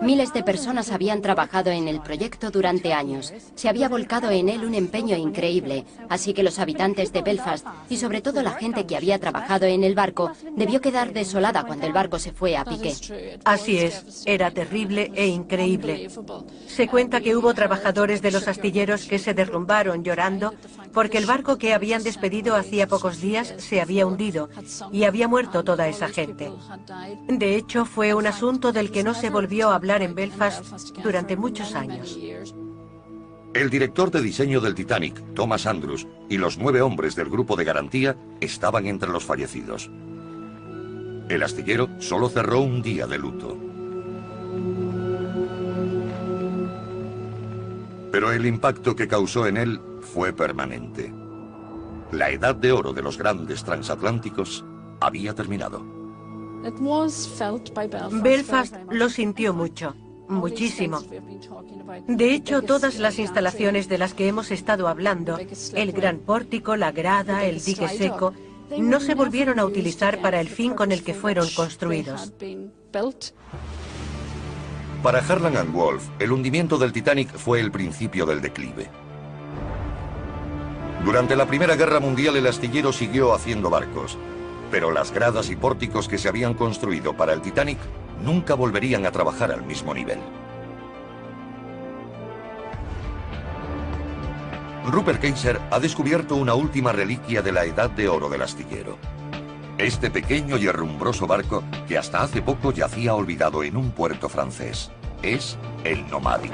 Miles de personas habían trabajado en el proyecto durante años. Se había volcado en él un empeño increíble, así que los habitantes de Belfast, y sobre todo la gente que había trabajado en el barco, debió quedar desolada cuando el barco se fue a pique. Así es, era terrible e increíble. Se cuenta que hubo trabajadores de los astilleros que se derrumbaron llorando porque el barco que habían despedido hacía pocos días se había hundido y había muerto toda esa gente. De hecho, fue un asunto del que no se volvió a hablar en Belfast durante muchos años. El director de diseño del Titanic, Thomas Andrews, y los 9 hombres del grupo de garantía estaban entre los fallecidos. El astillero solo cerró un día de luto. Pero el impacto que causó en él fue permanente. La edad de oro de los grandes transatlánticos había terminado. Belfast lo sintió mucho, muchísimo. De hecho, todas las instalaciones de las que hemos estado hablando, el gran pórtico, la grada, el dique seco, no se volvieron a utilizar para el fin con el que fueron construidos. Para Harland and Wolff, el hundimiento del Titanic fue el principio del declive. Durante la Primera Guerra Mundial el astillero siguió haciendo barcos, pero las gradas y pórticos que se habían construido para el Titanic nunca volverían a trabajar al mismo nivel. Rupert Kaiser ha descubierto una última reliquia de la edad de oro del astillero. Este pequeño y herrumbroso barco, que hasta hace poco yacía olvidado en un puerto francés, es el Nomadic.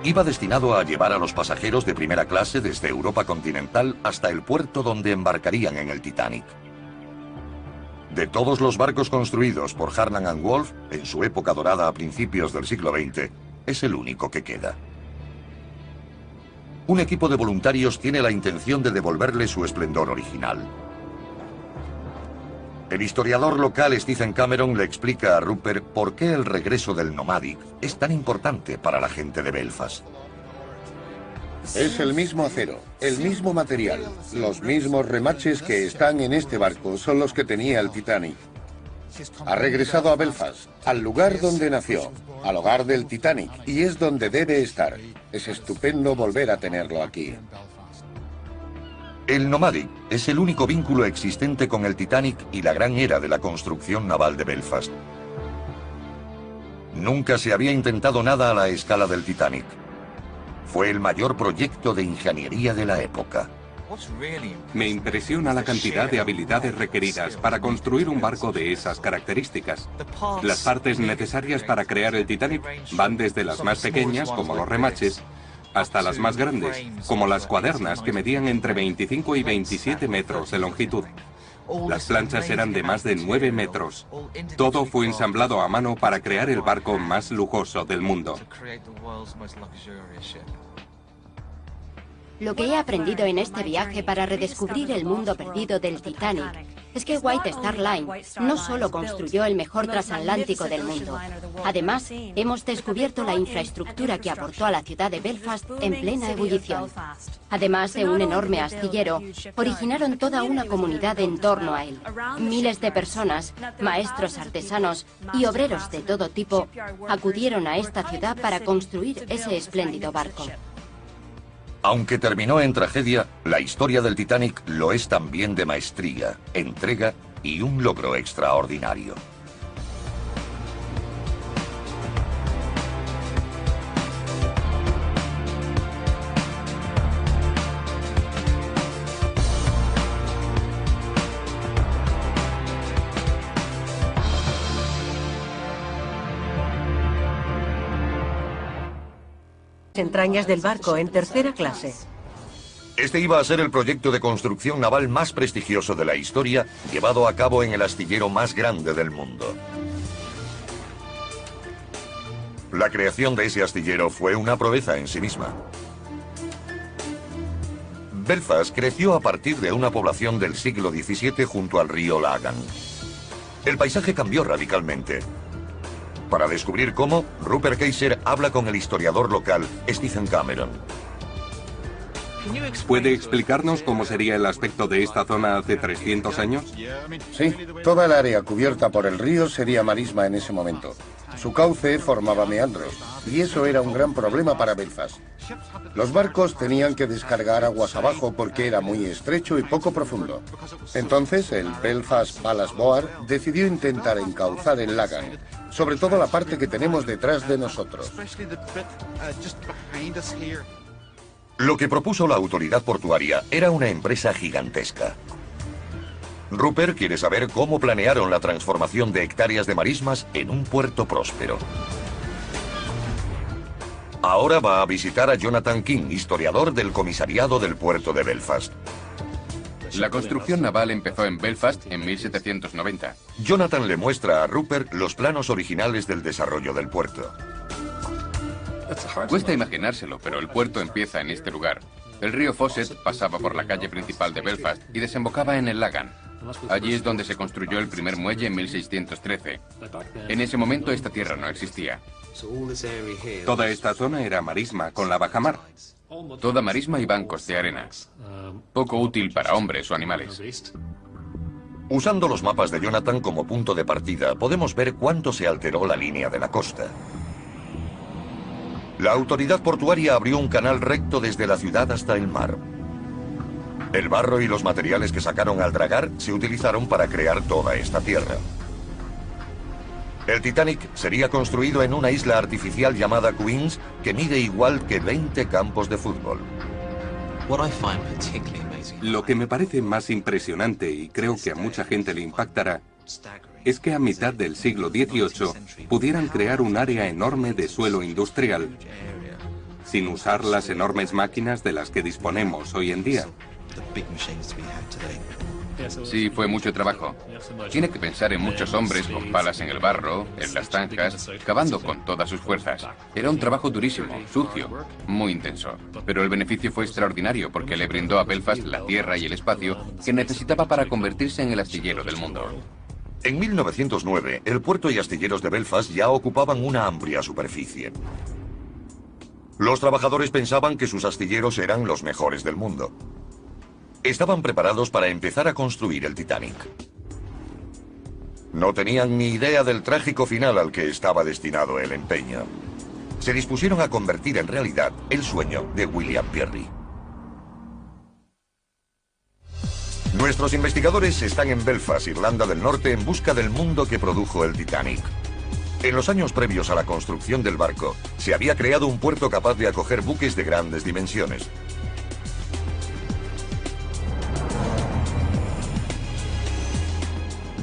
Iba destinado a llevar a los pasajeros de primera clase desde Europa continental hasta el puerto donde embarcarían en el Titanic. De todos los barcos construidos por Harland and Wolff en su época dorada a principios del siglo XX, es el único que queda. Un equipo de voluntarios tiene la intención de devolverle su esplendor original. El historiador local Stephen Cameron le explica a Rupert por qué el regreso del Nomadic es tan importante para la gente de Belfast. Es el mismo acero, el mismo material, los mismos remaches que están en este barco son los que tenía el Titanic. Ha regresado a Belfast, al lugar donde nació, al hogar del Titanic, y es donde debe estar. Es estupendo volver a tenerlo aquí. El Nomadic es el único vínculo existente con el Titanic y la gran era de la construcción naval de Belfast. Nunca se había intentado nada a la escala del Titanic. Fue el mayor proyecto de ingeniería de la época. Me impresiona la cantidad de habilidades requeridas para construir un barco de esas características. Las partes necesarias para crear el Titanic van desde las más pequeñas, como los remaches, hasta las más grandes, como las cuadernas, que medían entre 25 y 27 metros de longitud. Las planchas eran de más de 9 metros. Todo fue ensamblado a mano para crear el barco más lujoso del mundo. Lo que he aprendido en este viaje para redescubrir el mundo perdido del Titanic Es que White Star Line no solo construyó el mejor transatlántico del mundo. Además, hemos descubierto la infraestructura que aportó a la ciudad de Belfast en plena ebullición. Además de un enorme astillero, originaron toda una comunidad en torno a él. Miles de personas, maestros artesanos y obreros de todo tipo acudieron a esta ciudad para construir ese espléndido barco. Aunque terminó en tragedia, la historia del Titanic lo es también de maestría, entrega y un logro extraordinario. Entrañas del barco en tercera clase. Este iba a ser el proyecto de construcción naval más prestigioso de la historia, llevado a cabo en el astillero más grande del mundo. La creación de ese astillero fue una proeza en sí misma. Belfast creció a partir de una población del siglo XVII junto al río Lagan. El paisaje cambió radicalmente. Para descubrir cómo, Rupert Kaiser habla con el historiador local, Stephen Cameron. ¿Puede explicarnos cómo sería el aspecto de esta zona hace 300 años? Sí, toda el área cubierta por el río sería marisma en ese momento. Su cauce formaba meandros, y eso era un gran problema para Belfast. Los barcos tenían que descargar aguas abajo porque era muy estrecho y poco profundo. Entonces, el Belfast Ballast Board decidió intentar encauzar el Lagan, sobre todo la parte que tenemos detrás de nosotros. Lo que propuso la autoridad portuaria era una empresa gigantesca. Rupert quiere saber cómo planearon la transformación de hectáreas de marismas en un puerto próspero. Ahora va a visitar a Jonathan King, historiador del comisariado del puerto de Belfast. La construcción naval empezó en Belfast en 1790. Jonathan le muestra a Rupert los planos originales del desarrollo del puerto. Cuesta imaginárselo, pero el puerto empieza en este lugar. El río Fawcett pasaba por la calle principal de Belfast y desembocaba en el Lagan. Allí es donde se construyó el primer muelle en 1613. En ese momento esta tierra no existía. Toda esta zona era marisma, con la bajamar. Toda marisma y bancos de arena. Poco útil para hombres o animales. Usando los mapas de Jonathan como punto de partida, podemos ver cuánto se alteró la línea de la costa. La autoridad portuaria abrió un canal recto desde la ciudad hasta el mar. El barro y los materiales que sacaron al dragar se utilizaron para crear toda esta tierra. El Titanic sería construido en una isla artificial llamada Queens, que mide igual que 20 campos de fútbol. Lo que me parece más impresionante, y creo que a mucha gente le impactará, es que a mitad del siglo XVIII pudieran crear un área enorme de suelo industrial, sin usar las enormes máquinas de las que disponemos hoy en día. Sí, fue mucho trabajo. Tiene que pensar en muchos hombres con palas en el barro, en las zanjas, cavando con todas sus fuerzas. Era un trabajo durísimo, sucio, muy intenso. Pero el beneficio fue extraordinario porque le brindó a Belfast la tierra y el espacio que necesitaba para convertirse en el astillero del mundo. En 1909, el puerto y astilleros de Belfast ya ocupaban una amplia superficie. Los trabajadores pensaban que sus astilleros eran los mejores del mundo. Estaban preparados para empezar a construir el Titanic. No tenían ni idea del trágico final al que estaba destinado el empeño. Se dispusieron a convertir en realidad el sueño de William Peary. Nuestros investigadores están en Belfast, Irlanda del Norte, en busca del mundo que produjo el Titanic. En los años previos a la construcción del barco, se había creado un puerto capaz de acoger buques de grandes dimensiones.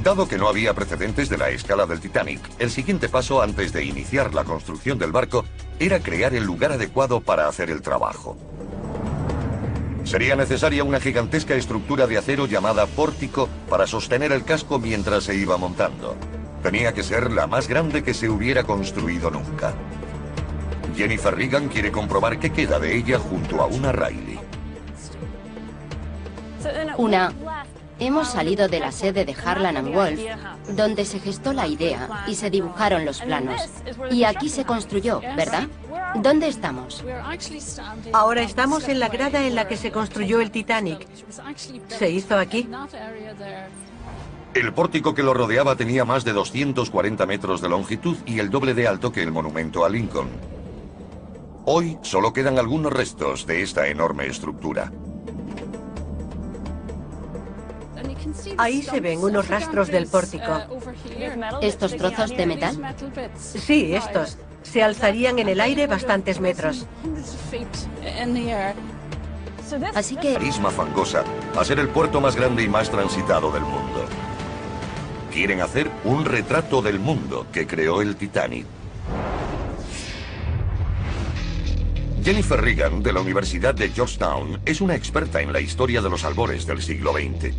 Dado que no había precedentes de la escala del Titanic, el siguiente paso antes de iniciar la construcción del barco era crear el lugar adecuado para hacer el trabajo. Sería necesaria una gigantesca estructura de acero llamada pórtico para sostener el casco mientras se iba montando. Tenía que ser la más grande que se hubiera construido nunca. Jennifer Regan quiere comprobar qué queda de ella junto a una Riley. Hemos salido de la sede de Harland & Wolff, donde se gestó la idea y se dibujaron los planos. Y aquí se construyó, ¿verdad? ¿Dónde estamos? Ahora estamos en la grada en la que se construyó el Titanic. Se hizo aquí. El pórtico que lo rodeaba tenía más de 240 metros de longitud y el doble de alto que el monumento a Lincoln. Hoy solo quedan algunos restos de esta enorme estructura. Ahí se ven unos rastros del pórtico. ¿Estos trozos de metal? Sí, estos. Se alzarían en el aire bastantes metros. Así que Marisma fangosa a ser el puerto más grande y más transitado del mundo. Quieren hacer un retrato del mundo que creó el Titanic. Jennifer Regan, de la Universidad de Georgetown, es una experta en la historia de los albores del siglo XX.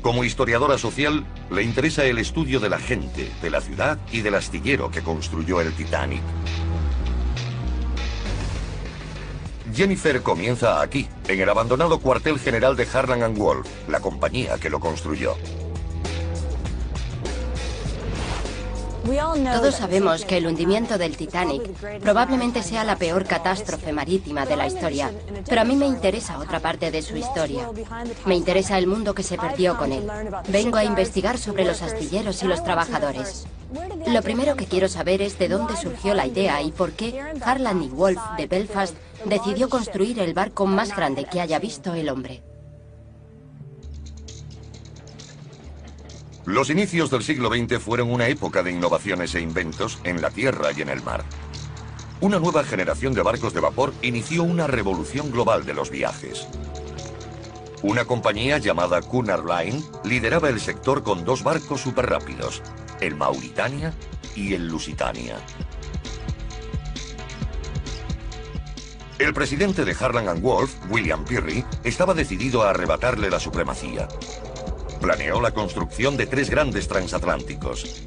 Como historiadora social, le interesa el estudio de la gente, de la ciudad y del astillero que construyó el Titanic. Jennifer comienza aquí, en el abandonado cuartel general de Harland & Wolff, la compañía que lo construyó. todos sabemos que el hundimiento del Titanic probablemente sea la peor catástrofe marítima de la historia, pero a mí me interesa otra parte de su historia. Me interesa el mundo que se perdió con él. Vengo a investigar sobre los astilleros y los trabajadores. Lo primero que quiero saber es de dónde surgió la idea y por qué Harland & Wolff de Belfast decidió construir el barco más grande que haya visto el hombre. Los inicios del siglo XX fueron una época de innovaciones e inventos en la tierra y en el mar. Una nueva generación de barcos de vapor inició una revolución global de los viajes. Una compañía llamada Cunard Line lideraba el sector con dos barcos superrápidos, el Mauritania y el Lusitania. El presidente de Harland & Wolff, William Peary, estaba decidido a arrebatarle la supremacía. Planeó la construcción de 3 grandes transatlánticos.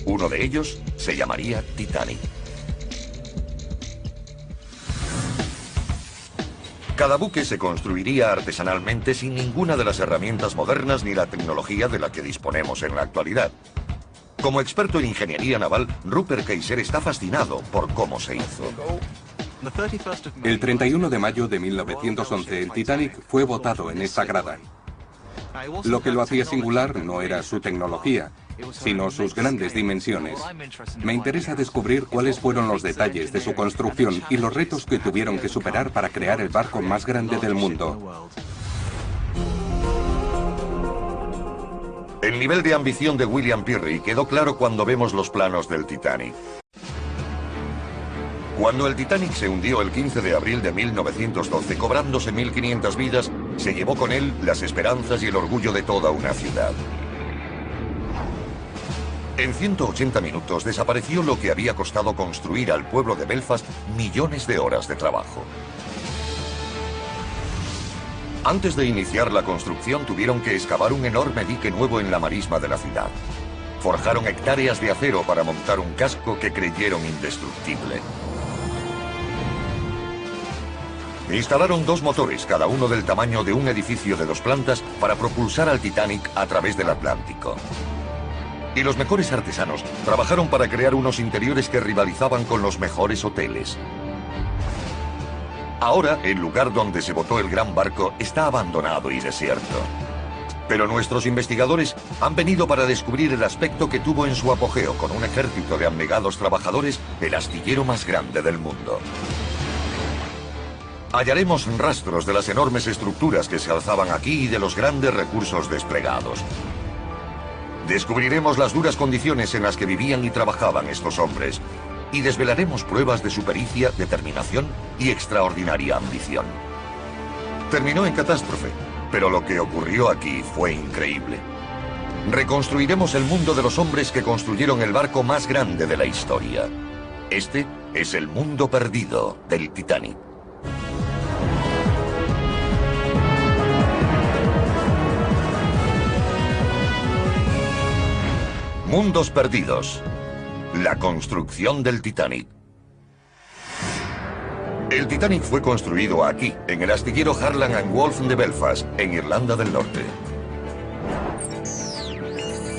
Uno de ellos se llamaría Titanic. Cada buque se construiría artesanalmente sin ninguna de las herramientas modernas ni la tecnología de la que disponemos en la actualidad. Como experto en ingeniería naval, Rupert Kaiser está fascinado por cómo se hizo. El 31 de mayo de 1911, el Titanic fue botado en esta grada. Lo que lo hacía singular no era su tecnología, sino sus grandes dimensiones. Me interesa descubrir cuáles fueron los detalles de su construcción y los retos que tuvieron que superar para crear el barco más grande del mundo. El nivel de ambición de William Peary quedó claro cuando vemos los planos del Titanic. Cuando el Titanic se hundió el 15 de abril de 1912, cobrándose 1.500 vidas, se llevó con él las esperanzas y el orgullo de toda una ciudad. En 180 minutos desapareció lo que había costado construir al pueblo de Belfast millones de horas de trabajo. Antes de iniciar la construcción tuvieron que excavar un enorme dique nuevo en la marisma de la ciudad. Forjaron hectáreas de acero para montar un casco que creyeron indestructible. Instalaron 2 motores, cada uno del tamaño de un edificio de 2 plantas, para propulsar al Titanic a través del Atlántico. Y los mejores artesanos trabajaron para crear unos interiores que rivalizaban con los mejores hoteles. Ahora, el lugar donde se botó el gran barco está abandonado y desierto. Pero nuestros investigadores han venido para descubrir el aspecto que tuvo en su apogeo, con un ejército de abnegados trabajadores, el astillero más grande del mundo. Hallaremos rastros de las enormes estructuras que se alzaban aquí y de los grandes recursos desplegados. Descubriremos las duras condiciones en las que vivían y trabajaban estos hombres y desvelaremos pruebas de su pericia, determinación y extraordinaria ambición. Terminó en catástrofe, pero lo que ocurrió aquí fue increíble. Reconstruiremos el mundo de los hombres que construyeron el barco más grande de la historia. Este es el mundo perdido del Titanic. Mundos perdidos. La construcción del Titanic. El Titanic fue construido aquí, en el astillero Harland and Wolff de Belfast, en Irlanda del Norte.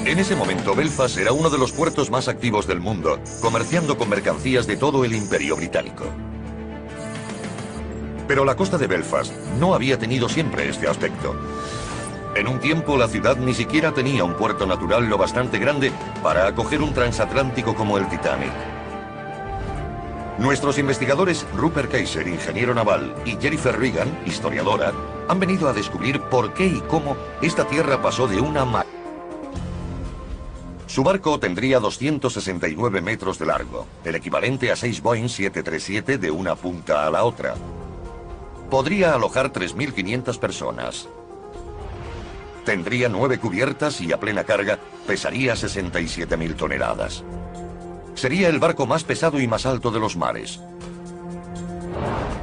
En ese momento, Belfast era uno de los puertos más activos del mundo, comerciando con mercancías de todo el Imperio Británico. Pero la costa de Belfast no había tenido siempre este aspecto. En un tiempo, la ciudad ni siquiera tenía un puerto natural lo bastante grande para acoger un transatlántico como el Titanic. Nuestros investigadores Rupert Kaiser, ingeniero naval, y Jennifer Regan, historiadora, han venido a descubrir por qué y cómo esta tierra pasó de una mar. Su barco tendría 269 metros de largo, el equivalente a 6 Boeing 737 de una punta a la otra. Podría alojar 3.500 personas. Tendría 9 cubiertas y a plena carga pesaría 67.000 toneladas. Sería el barco más pesado y más alto de los mares.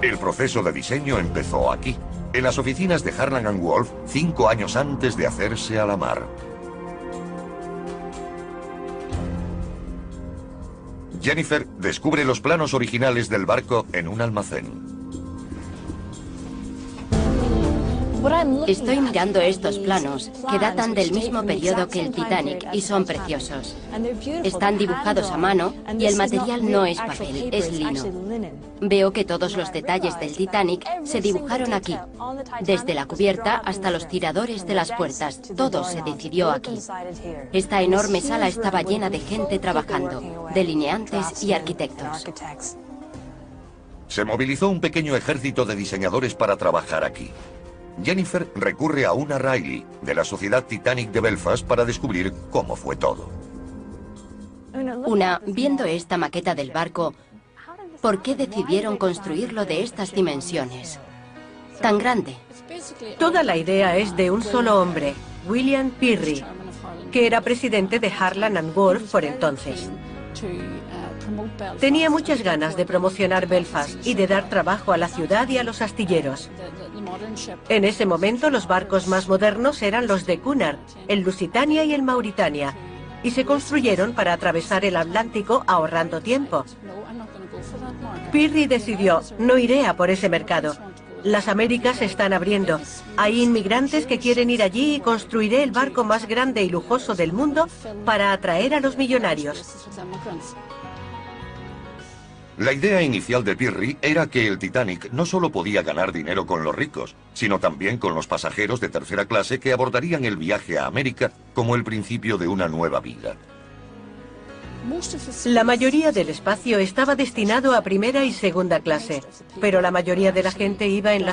El proceso de diseño empezó aquí, en las oficinas de Harland and Wolff, 5 años antes de hacerse a la mar. Jennifer descubre los planos originales del barco en un almacén. Estoy mirando estos planos, que datan del mismo periodo que el Titanic, y son preciosos. Están dibujados a mano y el material no es papel, es lino. Veo que todos los detalles del Titanic se dibujaron aquí, desde la cubierta hasta los tiradores de las puertas. Todo se decidió aquí. Esta enorme sala estaba llena de gente trabajando, delineantes y arquitectos. Se movilizó un pequeño ejército de diseñadores para trabajar aquí. Jennifer recurre a una Riley, de la Sociedad Titanic de Belfast, para descubrir cómo fue todo. Viendo esta maqueta del barco, ¿por qué decidieron construirlo de estas dimensiones? Tan grande. Toda la idea es de un solo hombre, William Pirrie, que era presidente de Harland and Wolff por entonces. Tenía muchas ganas de promocionar Belfast y de dar trabajo a la ciudad y a los astilleros. En ese momento los barcos más modernos eran los de Cunard, el Lusitania y el Mauritania, y se construyeron para atravesar el Atlántico ahorrando tiempo. Pirrie decidió, no iré a por ese mercado. Las Américas se están abriendo. Hay inmigrantes que quieren ir allí y construiré el barco más grande y lujoso del mundo para atraer a los millonarios. La idea inicial de Pirrie era que el Titanic no solo podía ganar dinero con los ricos, sino también con los pasajeros de tercera clase que abordarían el viaje a América como el principio de una nueva vida. La mayoría del espacio estaba destinado a primera y segunda clase, pero la mayoría de la gente iba en las